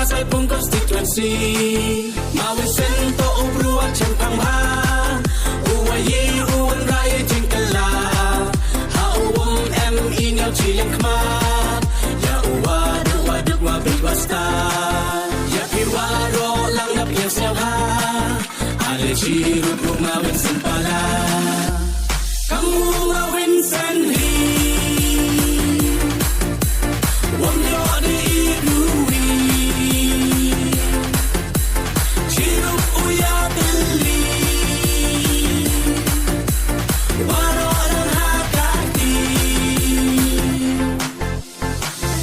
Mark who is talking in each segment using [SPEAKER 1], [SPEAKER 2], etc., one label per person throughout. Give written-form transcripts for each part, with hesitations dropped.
[SPEAKER 1] pasal pun konstituensi Mawin sento ubruan cempang ha Uwayi uwan raya jingkala Hauwam MI nyau ciliang kema Ya uwaduk waduk wabik wasta Ya piwaro lang na piyasyaw ha Ale chirut umawin sempala Kamu ngawin sanhi Wam yo di idui Chirut uya beli Waro lang hakati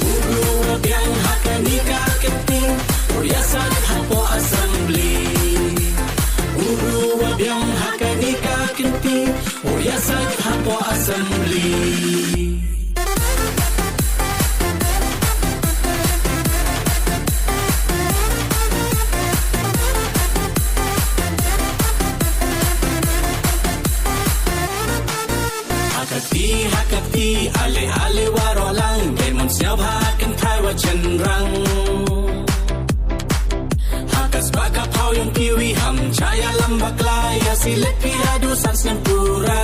[SPEAKER 1] Ulu wabiang hakani kaketing Uriasan hapo assembly Ulu wabiang hakani kaketing Uriasan hapo assembly Hakati, ale waro lang Demon siyaw hakan kaiwa cendrang Hakas baka pau yung kiwi ham Caya lambak laya silet piadu sans nempura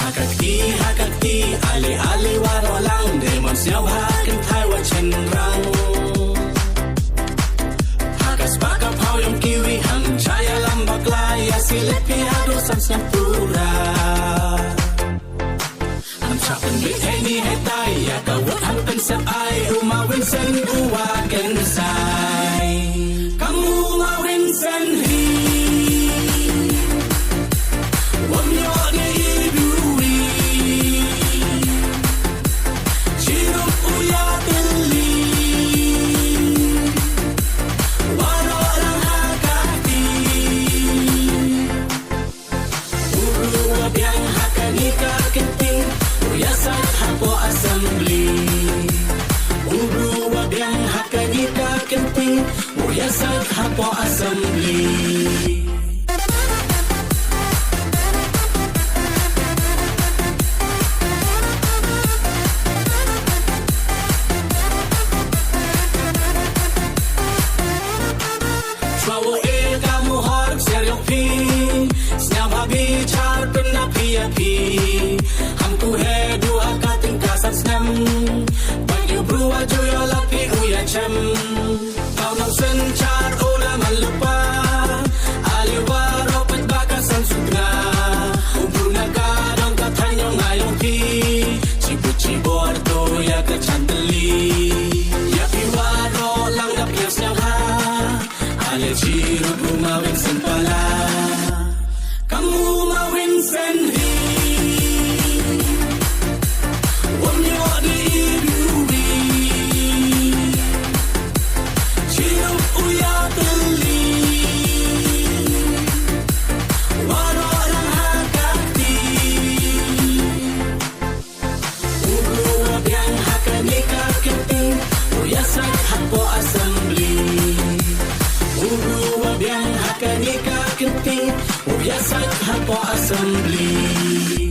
[SPEAKER 1] Hakati, ale waro lang Demon siyaw hakan kaiwa cendrang Hakas baka pau yung kiwi ham Caya lambak laya silet piadu sans nempura Chapan biteni hetai ya kawat hampan sa ay umawin san uwagan say Kamu umawin san hi Wam yo di idui Chiruk uya beli Waro lang hakati Ulu wabiang hakani kakenting Uriasan hapo assembly Uru wabiang hakani kakenting Uriasan hapo assembly Trawo kamu harap seriok pi Senyap habi car pena pi Hamku he dua kating kasat snem Banyu brua joyo lapi uya cem Kau nang sencar ola malupa Aliwa ropet bakasan sugna Ubuna kadang katanyong ngayong pi Cibu-cibor to ya kecanteli Ya piwaro lang na pias niyang ha Ale chirut umawin sempala Kamu umawin senhi Wam yo di idui Chirut uya beli Waro lang hakati Ulu wabiang hakani kaketing Uriasan hapo assembly Ulu wabiang hakani kaketing Uriasan hapo assembly